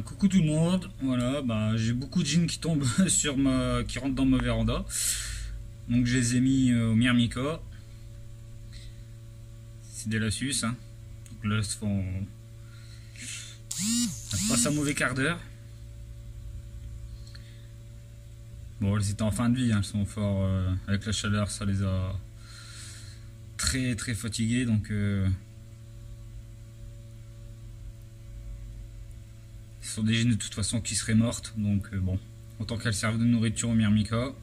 Coucou tout le monde, voilà, j'ai beaucoup de jeans qui tombent qui rentrent dans ma véranda, donc je les ai mis au Myrmica. C'est des Lassus, hein. Donc là, ça passe un mauvais quart d'heure. Bon, elles étaient en fin de vie, hein. Elles sont fort, avec la chaleur, ça les a très très fatiguées, donc ce sont des jeans de toute façon qui seraient mortes, donc bon, autant qu'elles servent de nourriture au Myrmica.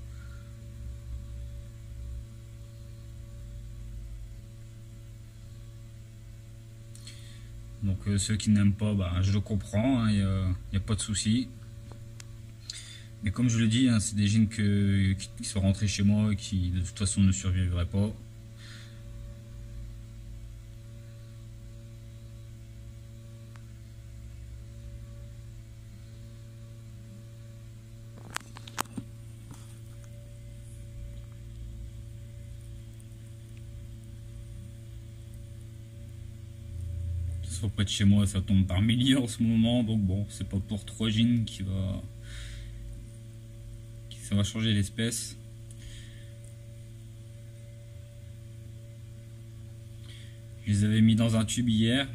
Donc ceux qui n'aiment pas, je le comprends, il n'y a pas de souci. Mais comme je le dis, hein, c'est des jeans qui sont rentrés chez moi et qui de toute façon ne survivraient pas. Près de chez moi, ça tombe par milliers en ce moment, donc bon, c'est pas pour 3 jeans ça va changer l'espèce. Je les avais mis dans un tube hier,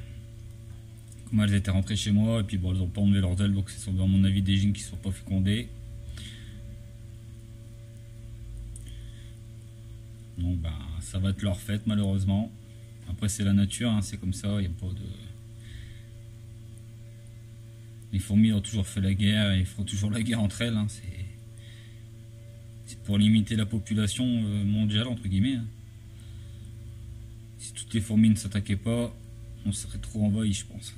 comme elles étaient rentrées chez moi, et puis bon, elles ont pas enlevé leurs ailes, donc ce sont à mon avis des jeans qui sont pas fécondés. Donc ça va être leur fête malheureusement. Après c'est la nature, hein, c'est comme ça, il n'y a pas de... Les fourmis ont toujours fait la guerre et ils feront toujours la guerre entre elles, hein. C'est pour limiter la population mondiale entre guillemets, hein. Si toutes les fourmis ne s'attaquaient pas, on serait trop envahi, je pense.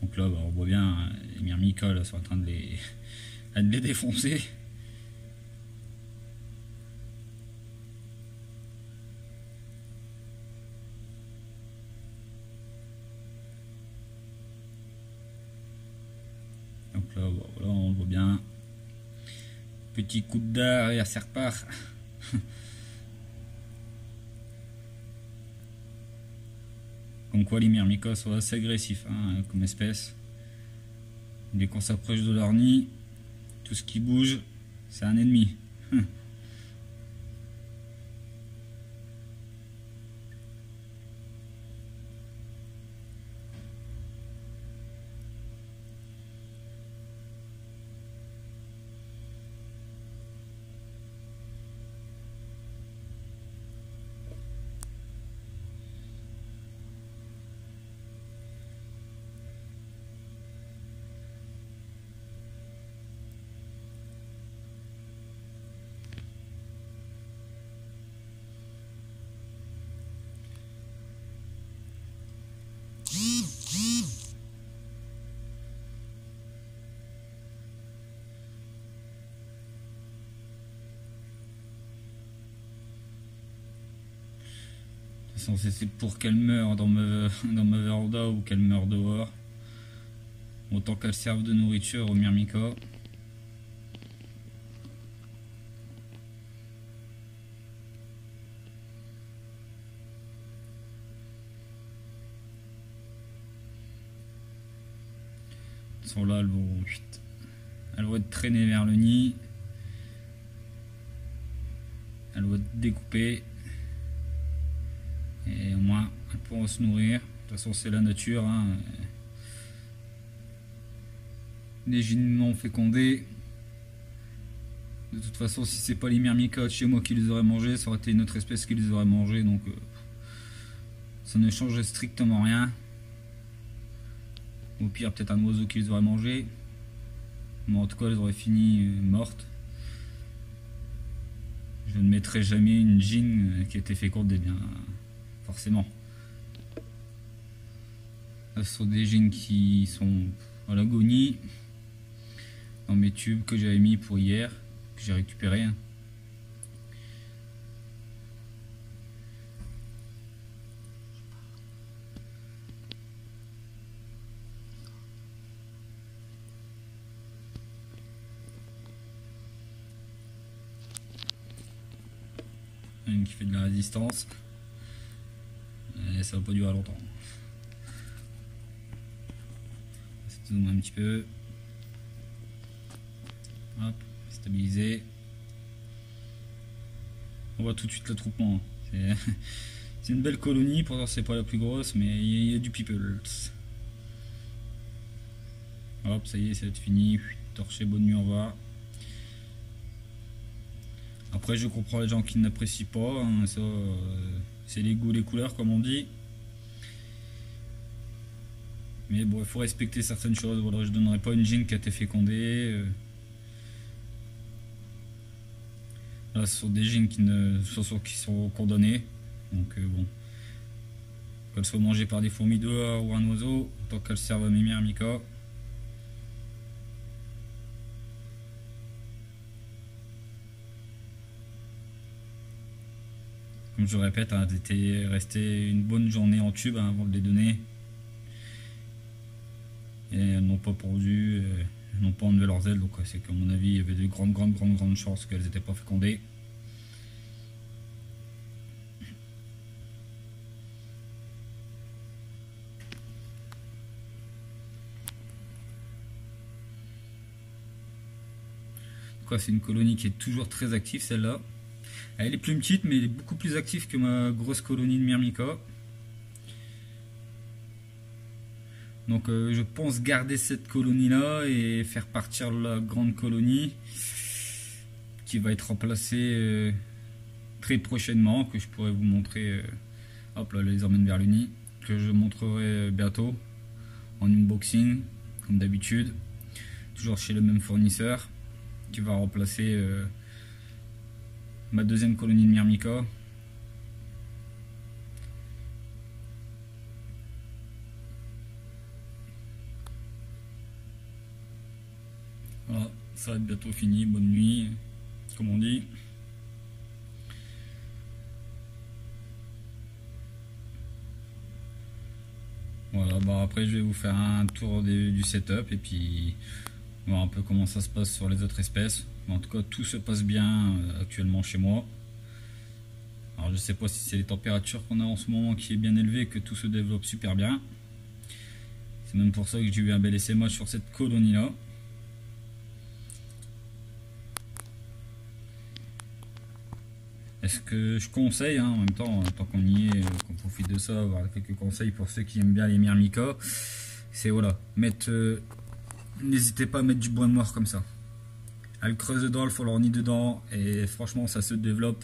Donc là on voit bien les Myrmica là sont en train de les défoncer. Donc là, voilà, on le voit bien. Petit coup de dard et ça repart. Comme quoi les Myrmicas sont assez agressifs, hein, comme espèce. Dès qu'on s'approche de leur nid, tout ce qui bouge, c'est un ennemi. C'est pour qu'elle meure dans ma véranda ou qu'elle meure dehors. Autant qu'elle serve de nourriture au Myrmica. Elles sont là, elles vont être traînées vers le nid. Elles vont être découpées. Et au moins elles pourront se nourrir. De toute façon c'est la nature, hein. Les jeans non fécondés. De toute façon si c'est pas les Myrmicas chez moi qui les auraient mangés, ça aurait été une autre espèce qui les aurait mangés, donc ça ne changeait strictement rien. Au pire peut-être un oiseau qui les aurait mangés, mais en tout cas elles auraient fini mortes. Je ne mettrai jamais une jean qui a été fécondée, bien forcément. Ce sont des jeans qui sont à l'agonie dans mes tubes que j'avais mis pour hier, que j'ai récupéré. Une qui fait de la résistance. Et ça va pas durer longtemps. zoome un petit peu. Hop, stabiliser. On voit tout de suite l'attroupement. C'est une belle colonie, pourtant c'est pas la plus grosse, mais il y a du people. Hop, ça y est, ça va être fini. Torché, bonne nuit, au revoir. Après, je comprends les gens qui n'apprécient pas, hein, ça, c'est les goûts, les couleurs, comme on dit. Mais bon, il faut respecter certaines choses. Voilà, je donnerai pas une gine qui a été fécondée. Là, ce sont des gines qui sont condamnées. Donc bon, qu'elles soient mangées par des fourmis dehors ou un oiseau, tant qu'elles servent à mes myrmicas. Comme je le répète, hein, c'était resté une bonne journée en tube hein, avant de les donner. Et elles n'ont pas pourdu, elles n'ont pas enlevé leurs ailes, donc c'est qu'à mon avis il y avait de grandes chances qu'elles n'étaient pas fécondées. C'est une colonie qui est toujours très active, celle-là. Elle est plus petite, mais elle est beaucoup plus active que ma grosse colonie de myrmica. Donc je pense garder cette colonie-là et faire partir la grande colonie qui va être remplacée très prochainement, que je pourrais vous montrer. Hop là, les emmène vers le nid, que je montrerai bientôt en unboxing, comme d'habitude. Toujours chez le même fournisseur, qui va remplacer ma deuxième colonie de myrmica. Voilà, ça va être bientôt fini, bonne nuit, comme on dit. Voilà, bah après je vais vous faire un tour du setup et puis voir un peu comment ça se passe sur les autres espèces. En tout cas, tout se passe bien actuellement chez moi. Alors je sais pas si c'est les températures qu'on a en ce moment qui est bien élevée, que tout se développe super bien. C'est même pour ça que j'ai eu un bel essaimage sur cette colonie là. Est-ce que je conseille, hein, en même temps, tant qu'on y est, qu'on profite de ça, avoir quelques conseils pour ceux qui aiment bien les myrmicas. C'est voilà, n'hésitez pas à mettre du bois noir comme ça. Elles creusent dedans, elles font leur nid dedans et franchement ça se développe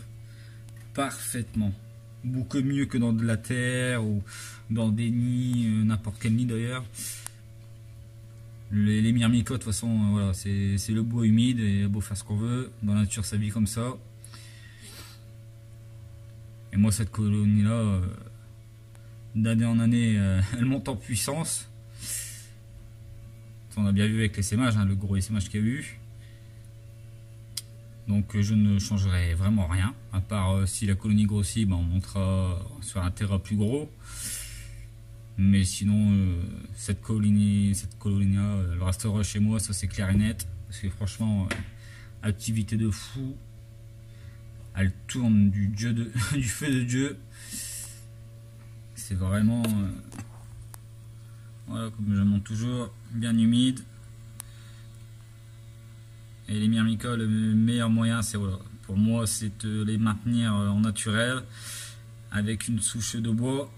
parfaitement. Beaucoup mieux que dans de la terre ou dans des nids, n'importe quel nid d'ailleurs. Les myrmicas de toute façon, voilà, c'est le bois humide et beau faire ce qu'on veut. Dans la nature ça vit comme ça. Et moi cette colonie là, d'année en année, elle monte en puissance. On a bien vu avec l'essaimage, hein, le gros essaimage qu'il y a eu. Donc je ne changerai vraiment rien, à part si la colonie grossit, ben, on montera sur un terrain plus gros. Mais sinon, cette colonie elle restera chez moi, ça c'est clair et net. Parce que franchement, activité de fou. Elle tourne du feu de Dieu. C'est vraiment... voilà, comme je montre toujours, bien humide. Et les myrmicas, le meilleur moyen, c'est voilà, pour moi, c'est de les maintenir en naturel avec une souche de bois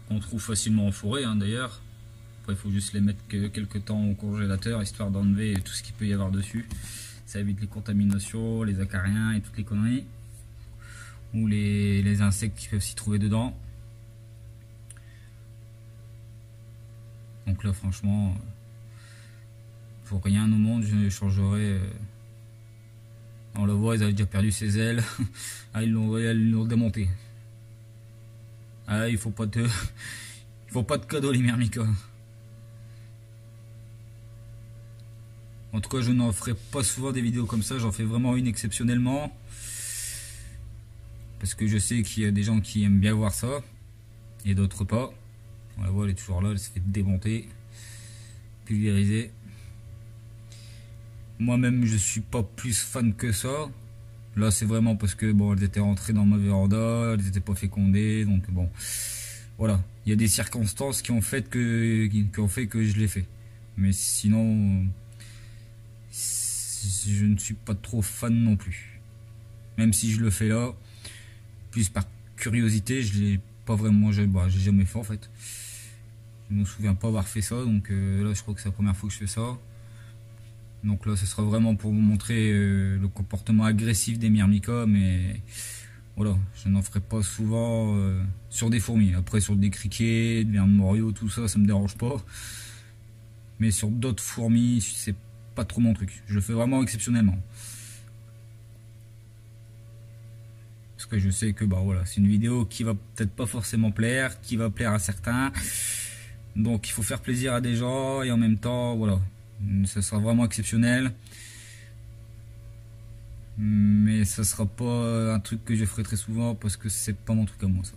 qu'on trouve facilement en forêt, hein, d'ailleurs. Après, il faut juste les mettre quelques temps au congélateur histoire d'enlever tout ce qu'il peut y avoir dessus. Ça évite les contaminations, les acariens et toutes les conneries, ou les insectes qui peuvent s'y trouver dedans. Donc là, franchement, pour rien au monde, je changerais. On le voit, ils avaient déjà perdu ses ailes. Ah, ils l'ont démonté. Ah, il faut pas de cadeau les myrmicas. En tout cas, je n'en ferai pas souvent des vidéos comme ça. J'en fais vraiment une exceptionnellement. Parce que je sais qu'il y a des gens qui aiment bien voir ça. Et d'autres pas. On la voit, elle est toujours là. Elle s'est fait démonter. Pulvériser. Moi-même, je suis pas plus fan que ça. Là, c'est vraiment parce que bon, elles étaient rentrées dans ma véranda. Elles n'étaient pas fécondées. Donc bon, voilà, il y a des circonstances qui ont fait que je l'ai fait. Mais sinon, je ne suis pas trop fan non plus. Même si je le fais là, plus par curiosité, je l'ai pas vraiment, j'ai jamais fait en fait. Je me souviens pas avoir fait ça, donc là je crois que c'est la première fois que je fais ça. Donc là ce sera vraiment pour vous montrer le comportement agressif des myrmicas, mais voilà, je n'en ferai pas souvent sur des fourmis. Après sur des criquets, des vers de morio, tout ça, ça me dérange pas. Mais sur d'autres fourmis, c'est pas trop mon truc. Je le fais vraiment exceptionnellement. Parce que je sais que bah voilà, c'est une vidéo qui va peut-être pas forcément plaire, qui va plaire à certains. Donc il faut faire plaisir à des gens et en même temps, voilà, ça sera vraiment exceptionnel. Mais ça sera pas un truc que je ferai très souvent parce que c'est pas mon truc à moi ça.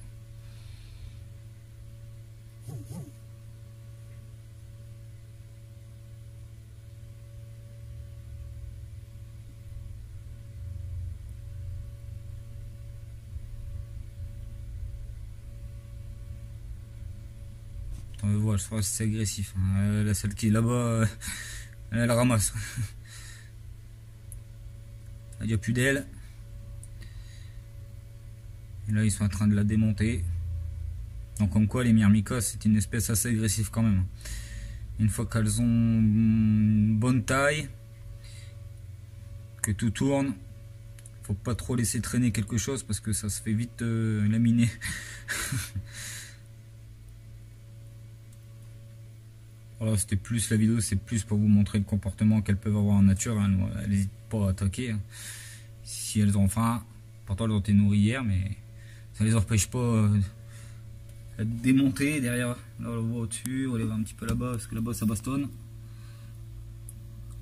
Voilà, je trouve que c'est agressif. Hein. La celle qui est là-bas, elle ramasse. Il n'y a plus d'elle. Et là, ils sont en train de la démonter. Donc, comme quoi, les myrmicas, c'est une espèce assez agressive quand même. Une fois qu'elles ont une bonne taille, que tout tourne, faut pas trop laisser traîner quelque chose parce que ça se fait vite laminer. Voilà, c'était plus la vidéo, c'est plus pour vous montrer le comportement qu'elles peuvent avoir en nature. Hein. Elles n'hésitent pas à attaquer. Hein. Si elles ont faim, pourtant elles ont été nourries hier, mais ça les empêche pas de démonter derrière. Là, on le voit au-dessus, on les voit un petit peu là-bas, parce que là-bas ça bastonne. Là,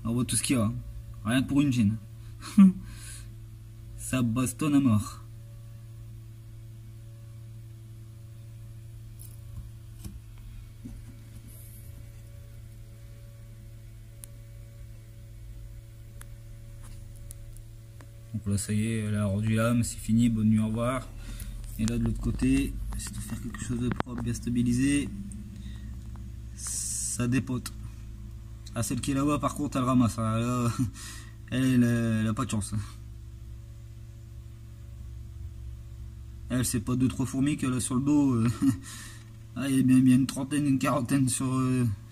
on voit tout ce qu'il y a. Hein. Rien que pour une gêne. Ça bastonne à mort. Donc là ça y est, elle a rendu l'âme, c'est fini, bonne nuit, au revoir. Et là de l'autre côté, c'est de faire quelque chose de propre, bien stabilisé. Ça dépote. Ah, celle qui est là-bas par contre elle ramasse. Là, elle a pas de chance. Elle c'est pas 2-3 fourmis qu'elle a sur le dos. Ah, il y a bien une trentaine, une quarantaine sur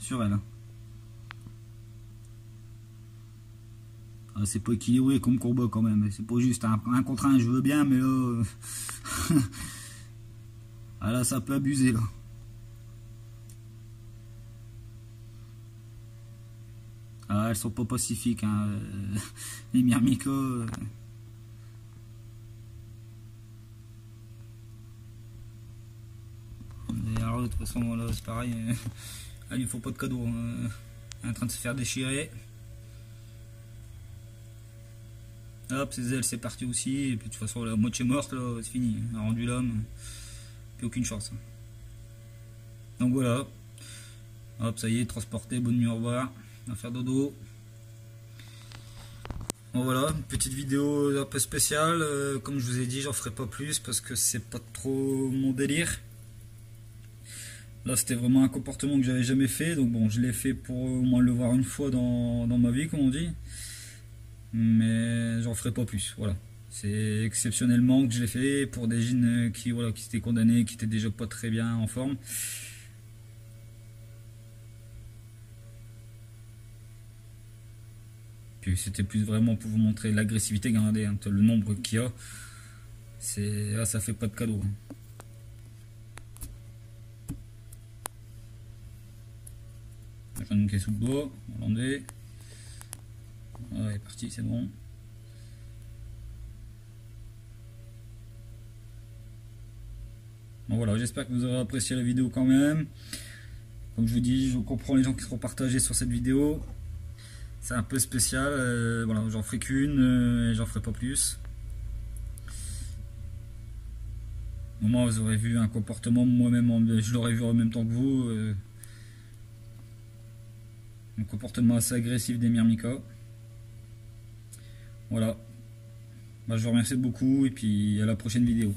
elle. Ah, c'est pas équilibré comme combat quand même. C'est pas juste un contre un, je veux bien, mais là. Ah là, ça peut abuser là. Ah, elles sont pas pacifiques, hein. Les myrmicas. Alors, de toute façon, là, c'est pareil. Il lui faut pas de cadeau. Hein. Elle est en train de se faire déchirer. Hop, ses ailes, c'est parti aussi. Et puis, de toute façon, la moitié morte, là, c'est fini. Elle a rendu l'homme. Plus aucune chance. Donc voilà. Hop, ça y est, transporté. Bonne nuit, au revoir. On va faire dodo. Bon voilà, une petite vidéo un peu spéciale, comme je vous ai dit, j'en ferai pas plus parce que c'est pas trop mon délire. Là c'était vraiment un comportement que j'avais jamais fait, donc bon je l'ai fait pour au moins le voir une fois dans ma vie comme on dit. Mais j'en ferai pas plus, voilà. C'est exceptionnellement que je l'ai fait pour des gènes qui étaient condamnés, qui étaient déjà pas très bien en forme. C'était plus vraiment pour vous montrer l'agressivité, regardez hein, le nombre qu'il y a, ça fait pas de cadeau. J'en ai une qui est sous le doigt, on va l'enlever. Voilà, elle est partie, c'est bon. Bon voilà, j'espère que vous aurez apprécié la vidéo quand même. Comme je vous dis, je comprends les gens qui seront partagés sur cette vidéo. C'est un peu spécial, voilà, j'en ferai qu'une et j'en ferai pas plus. Au moins vous aurez vu un comportement, moi-même je l'aurais vu en même temps que vous. Un comportement assez agressif des myrmicas. Voilà. Bah, je vous remercie beaucoup et puis à la prochaine vidéo.